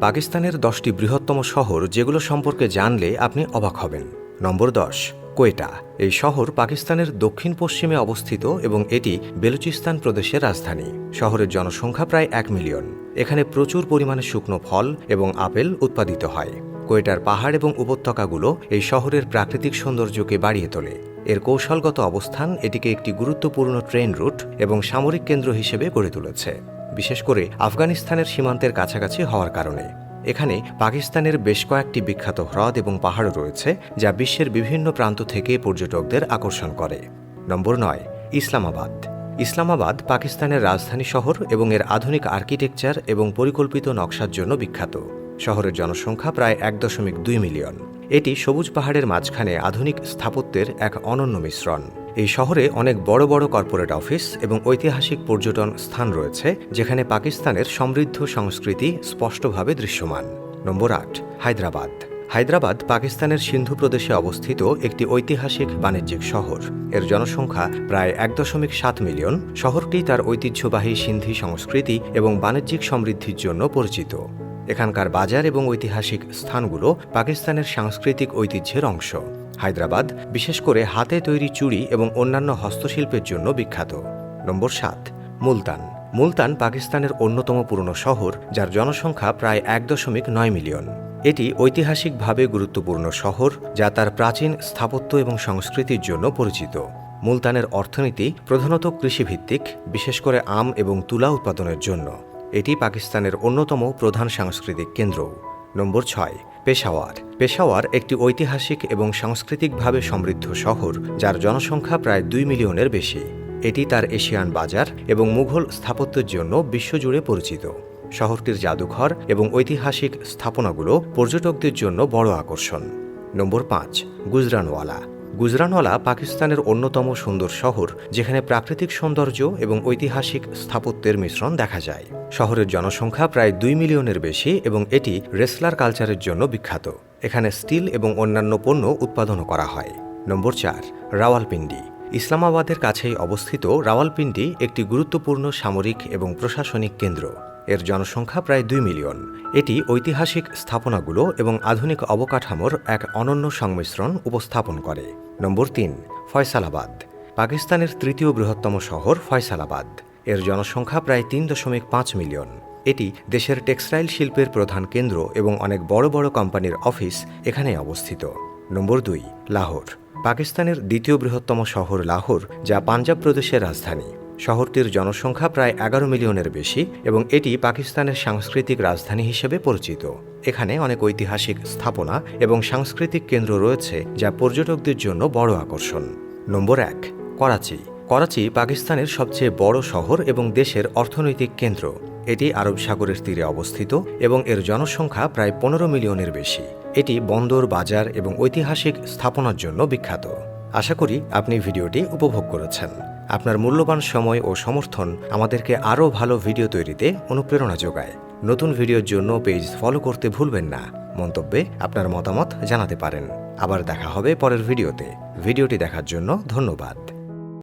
পাকিস্তানের 10টি বৃহত্তম শহর যেগুলো সম্পর্কে জানলে আপনি অবাক হবেন। নম্বর 10, কোয়েটা। এই শহর পাকিস্তানের দক্ষিণ পশ্চিমে অবস্থিত এবং এটি বেলুচিস্তান প্রদেশের রাজধানী। শহরের জনসংখ্যা প্রায় 1 মিলিয়ন। এখানে প্রচুর পরিমাণে শুকনো ফল এবং আপেল উৎপাদিত হয়। কোয়েটার পাহাড় এবং উপত্যকাগুলো এই শহরের প্রাকৃতিক সৌন্দর্যকে বাড়িয়ে তোলে। এর কৌশলগত অবস্থান এটিকে একটি গুরুত্বপূর্ণ ট্রেন রুট এবং সামরিক কেন্দ্র হিসেবে গড়ে তুলেছে, বিশেষ করে আফগানিস্তানের সীমান্তের কাছাকাছি হওয়ার কারণে। এখানে পাকিস্তানের বেশ কয়েকটি বিখ্যাত হ্রদ এবং পাহাড়ও রয়েছে, যা বিশ্বের বিভিন্ন প্রান্ত থেকে পর্যটকদের আকর্ষণ করে। নম্বর 9, ইসলামাবাদ। ইসলামাবাদ পাকিস্তানের রাজধানী শহর এবং এর আধুনিক আর্কিটেকচার এবং পরিকল্পিত নকশার জন্য বিখ্যাত। শহরের জনসংখ্যা প্রায় 1.2 মিলিয়ন। এটি সবুজ পাহাড়ের মাঝখানে আধুনিক স্থাপত্যের এক অনন্য মিশ্রণ। এই শহরে অনেক বড় বড় কর্পোরেট অফিস এবং ঐতিহাসিক পর্যটন স্থান রয়েছে, যেখানে পাকিস্তানের সমৃদ্ধ সংস্কৃতি স্পষ্টভাবে দৃশ্যমান। নম্বর 8, হায়দ্রাবাদ। হায়দ্রাবাদ পাকিস্তানের সিন্ধু প্রদেশে অবস্থিত একটি ঐতিহাসিক বাণিজ্যিক শহর। এর জনসংখ্যা প্রায় 1.7 মিলিয়ন। শহরটি তার ঐতিহ্যবাহী সিন্ধি সংস্কৃতি এবং বাণিজ্যিক সমৃদ্ধির জন্য পরিচিত। এখানকার বাজার এবং ঐতিহাসিক স্থানগুলো পাকিস্তানের সাংস্কৃতিক ঐতিহ্যের অংশ। হায়দ্রাবাদ বিশেষ করে হাতে তৈরি চুড়ি এবং অন্যান্য হস্তশিল্পের জন্য বিখ্যাত। নম্বর 7, মুলতান। মুলতান পাকিস্তানের অন্যতম পুরনো শহর, যার জনসংখ্যা প্রায় 1.9 মিলিয়ন। এটি ঐতিহাসিকভাবে গুরুত্বপূর্ণ শহর, যা তার প্রাচীন স্থাপত্য এবং সংস্কৃতির জন্য পরিচিত। মুলতানের অর্থনীতি প্রধানত কৃষিভিত্তিক, বিশেষ করে আম এবং তুলা উৎপাদনের জন্য। এটি পাকিস্তানের অন্যতম প্রধান সাংস্কৃতিক কেন্দ্র। নম্বর 6, পেশাওয়ার। পেশাওয়ার একটি ঐতিহাসিক এবং সাংস্কৃতিকভাবে সমৃদ্ধ শহর, যার জনসংখ্যা প্রায় 2 মিলিয়নের বেশি। এটি তার এশিয়ান বাজার এবং মুঘল স্থাপত্যের জন্য বিশ্বজুড়ে পরিচিত। শহরটির জাদুঘর এবং ঐতিহাসিক স্থাপনাগুলো পর্যটকদের জন্য বড় আকর্ষণ। নম্বর 5, গুজরানওয়ালা। গুজরানওয়ালা পাকিস্তানের অন্যতম সুন্দর শহর, যেখানে প্রাকৃতিক সৌন্দর্য এবং ঐতিহাসিক স্থাপত্যের মিশ্রণ দেখা যায়। শহরের জনসংখ্যা প্রায় 2 মিলিয়নের বেশি এবং এটি রেসলার কালচারের জন্য বিখ্যাত। এখানে স্টিল এবং অন্যান্য পণ্য উৎপাদনও করা হয়। নম্বর 4, রাওয়ালপিন্ডি। ইসলামাবাদের কাছেই অবস্থিত রাওয়ালপিন্ডি একটি গুরুত্বপূর্ণ সামরিক এবং প্রশাসনিক কেন্দ্র। এর জনসংখ্যা প্রায় 2 মিলিয়ন। এটি ঐতিহাসিক স্থাপনাগুলো এবং আধুনিক অবকাঠামোর এক অনন্য সংমিশ্রণ উপস্থাপন করে। নম্বর 3, ফয়সালাবাদ। পাকিস্তানের তৃতীয় বৃহত্তম শহর ফয়সালাবাদ। এর জনসংখ্যা প্রায় 3.5 মিলিয়ন। এটি দেশের টেক্সটাইল শিল্পের প্রধান কেন্দ্র এবং অনেক বড় বড় কোম্পানির অফিস এখানে অবস্থিত। নম্বর 2, লাহোর। পাকিস্তানের দ্বিতীয় বৃহত্তম শহর লাহোর, যা পাঞ্জাব প্রদেশের রাজধানী। শহরটির জনসংখ্যা প্রায় 11 মিলিয়নের বেশি এবং এটি পাকিস্তানের সাংস্কৃতিক রাজধানী হিসেবে পরিচিত। এখানে অনেক ঐতিহাসিক স্থাপনা এবং সাংস্কৃতিক কেন্দ্র রয়েছে, যা পর্যটকদের জন্য বড় আকর্ষণ। নম্বর 1, করাচি। করাচি পাকিস্তানের সবচেয়ে বড় শহর এবং দেশের অর্থনৈতিক কেন্দ্র। এটি আরব সাগরের তীরে অবস্থিত এবং এর জনসংখ্যা প্রায় 15 মিলিয়নের বেশি। এটি বন্দর, বাজার এবং ঐতিহাসিক স্থাপনার জন্য বিখ্যাত। আশা করি আপনি ভিডিওটি উপভোগ করেছেন। আপনার মূল্যবান সময় ও সমর্থন আমাদেরকে আরও ভালো ভিডিও তৈরিতে অনুপ্রেরণা যোগায়। নতুন ভিডিওর জন্য পেজ ফলো করতে ভুলবেন না। মন্তব্যে আপনার মতামত জানাতে পারেন। আবার দেখা হবে পরের ভিডিওতে। ভিডিওটি দেখার জন্য ধন্যবাদ।